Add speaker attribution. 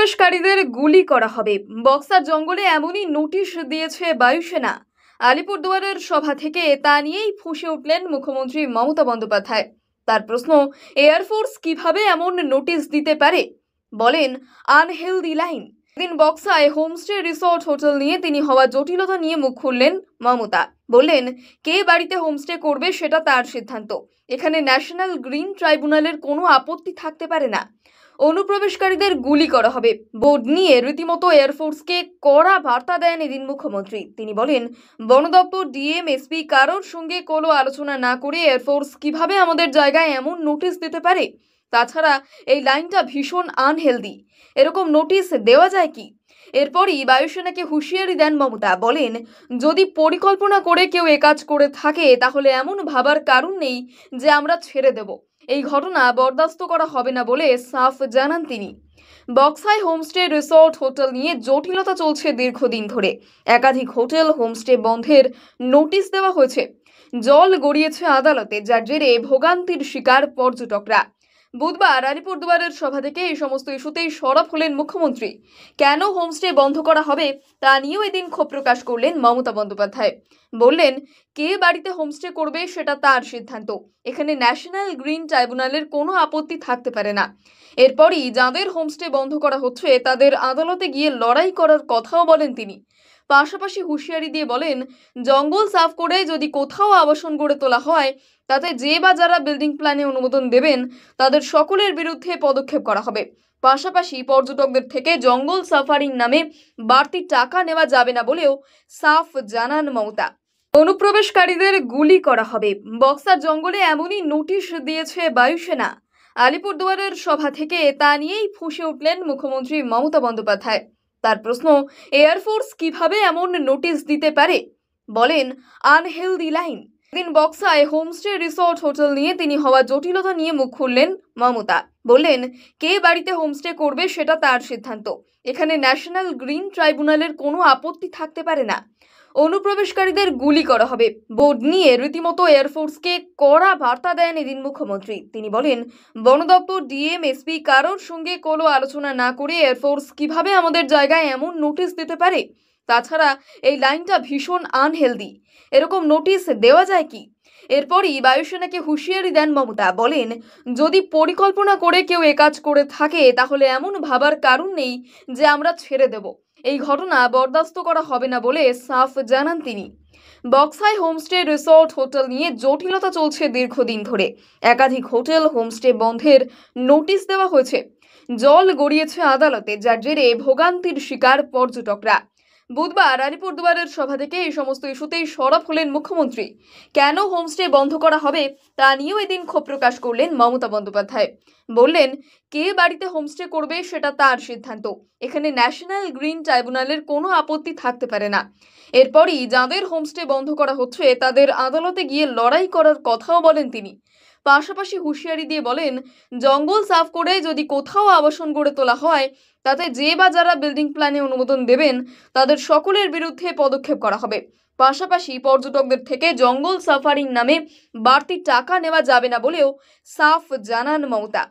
Speaker 1: অনুপ্রবেশকারীদের গুলি করা হবে। বক্সার জঙ্গলে এমনই নোটিশ দিয়েছে বায়ুসেনা। আলিপুরদুয়ারের সভা থেকে তা নিয়েই ফুঁসে উঠলেন মুখ্যমন্ত্রী মমতা বন্দ্যোপাধ্যায়। তার প্রশ্ন, এয়ারফোর্স কিভাবে এমন নোটিশ দিতে পারে? বলেন, আনহেলদি লাইন। দিন বক্সায় হোমস্টে রিসোর্ট হোটেল নিয়ে তিনি হওয়া জটিলতা নিয়ে মুখ খুললেন মমতা। বললেন, কে বাড়িতে হোমস্টে করবে সেটা তার সিদ্ধান্ত। এখানে ন্যাশনাল গ্রিন ট্রাইব্যুনালের কোনো আপত্তি থাকতে পারে না। অনুপ্রবেশকারীদের গুলি করা হবে বোর্ড নিয়ে রীতিমতো এয়ারফোর্সকে কড়া বার্তা দেন এদিন মুখ্যমন্ত্রী। তিনি বলেন, বন দপ্তর, ডিএম, এসপি কারোর সঙ্গে কোনো আলোচনা না করে এয়ারফোর্স কিভাবে আমাদের জায়গায় এমন নোটিশ দিতে পারে? তাছাড়া এই লাইনটা ভীষণ আনহেলদি। এরকম নোটিশ দেওয়া যায় কি? এরপরই বায়ুসেনাকে হুঁশিয়ারি দেন মমতা। বলেন, যদি পরিকল্পনা করে কেউ একাজ করে থাকে তাহলে এমন ভাবার কারণ নেই যে আমরা ছেড়ে দেব। এই ঘটনা বরদাস্ত করা হবে না বলে সাফ জানান তিনি। বক্সায় হোমস্টে রিসোর্ট হোটেল নিয়ে জটিলতা চলছে দীর্ঘদিন ধরে। একাধিক হোটেল হোমস্টে বন্ধের নোটিশ দেওয়া হয়েছে। জল গড়িয়েছে আদালতে, যার জেরে ভোগান্তির শিকার পর্যটকরা। বুধবার আলিপুরদুয়ারের সভা থেকে এই সমস্ত ইস্যুতেই সরব হলেন মুখ্যমন্ত্রী। কেন হোমস্টে বন্ধ করা হবে তা নিয়েও এদিন ক্ষোভ প্রকাশ করলেন মমতা বন্দ্যোপাধ্যায়। বললেন, কে বাড়িতে হোমস্টে করবে সেটা তার সিদ্ধান্ত। এখানে ন্যাশনাল গ্রিন ট্রাইব্যুনালের কোনো আপত্তি থাকতে পারে না। এরপরই যাদের হোমস্টে বন্ধ করা হচ্ছে তাদের আদালতে গিয়ে লড়াই করার কথাও বলেন তিনি। পাশাপাশি হুঁশিয়ারি দিয়ে বলেন, জঙ্গল সাফ করে যদি কোথাও আবাসন গড়ে তোলা হয় তাতে যে বা যারা বিল্ডিং প্ল্যানে অনুমোদন দেবেন তাদের সকলের বিরুদ্ধে পদক্ষেপ করা হবে। পাশাপাশি পর্যটকদের থেকে জঙ্গল সাফারিং নামে বাড়তি টাকা নেওয়া যাবে না বলেও সাফ জানান মমতা। অনুপ্রবেশকারীদের গুলি করা হবে। বক্সার জঙ্গলে এমনই নোটিশ দিয়েছে বায়ুসেনা। আলিপুরদুয়ারের সভা থেকে তা নিয়েই ফুঁসে উঠলেন মুখ্যমন্ত্রী মমতা বন্দ্যোপাধ্যায়। তার প্রশ্ন, এয়ারফোর্স কিভাবে এমন নোটিশ দিতে পারে? বলেন, আনহেলদি লাইন। দিন বক্সায় হোমস্টে রিসোর্ট হোটেল নিয়ে তিনি হওয়া জটিলতা নিয়ে মুখ খুললেন মমতা। বললেন, কে বাড়িতে হোমস্টে করবে সেটা তার সিদ্ধান্ত। এখানে ন্যাশনাল গ্রিন ট্রাইব্যুনালের কোনো আপত্তি থাকতে পারে না। অনুপ্রবেশকারীদের গুলি করা হবে বোর্ড নিয়ে রীতিমতো এয়ারফোর্সকে কড়া বার্তা দেন এদিন মুখ্যমন্ত্রী। তিনি বলেন, বন দপ্তর, ডিএম, এসপি কারোর সঙ্গে কোনো আলোচনা না করে এয়ারফোর্স কিভাবে আমাদের জায়গায় এমন নোটিশ দিতে পারে? তাছাড়া এই লাইনটা ভীষণ আনহেলদি। এরকম নোটিশ দেওয়া যায় কি? এরপরই বায়ুসেনাকে হুঁশিয়ারি দেন মমতা। বলেন, যদি পরিকল্পনা করে কেউ একাজ করে থাকে তাহলে এমন ভাবার কারণ নেই যে আমরা ছেড়ে দেব। এই ঘটনা বরদাস্ত করা হবে না বলে সাফ জানান তিনি। বক্সায় হোমস্টে রিসোর্ট হোটেল নিয়ে জটিলতা চলছে দীর্ঘদিন ধরে। একাধিক হোটেল হোমস্টে বন্ধের নোটিশ দেওয়া হয়েছে। জল গড়িয়েছে আদালতে, যার জেরে ভোগান্তির শিকার পর্যটকরা। বুধবার আলিপুরদুয়ারের সভা থেকে এই সমস্ত ইস্যুতেই সরব হলেন মুখ্যমন্ত্রী। কেন হোমস্টে বন্ধ করা হবে তা নিয়েও এদিন ক্ষোভ প্রকাশ করলেন মমতা বন্দ্যোপাধ্যায়। বললেন, কে বাড়িতে হোমস্টে করবে সেটা তার সিদ্ধান্ত। এখানে ন্যাশনাল গ্রিন ট্রাইব্যুনালের কোনো আপত্তি থাকতে পারে না। এরপরই যাদের হোমস্টে বন্ধ করা হচ্ছে তাদের আদালতে গিয়ে লড়াই করার কথাও বলেন তিনি। পাশাপাশি হুঁশিয়ারি দিয়ে বলেন, জঙ্গল সাফ করে যদি কোথাও আবাসন গড়ে তোলা হয় তাতে যে বা যারা বিল্ডিং প্ল্যানে অনুমোদন দেবেন তাদের সকলের বিরুদ্ধে পদক্ষেপ করা হবে। পাশাপাশি পর্যটকদের থেকে জঙ্গল সাফারিং নামে বাড়তি টাকা নেওয়া যাবে না বলেও সাফ জানান মমতা।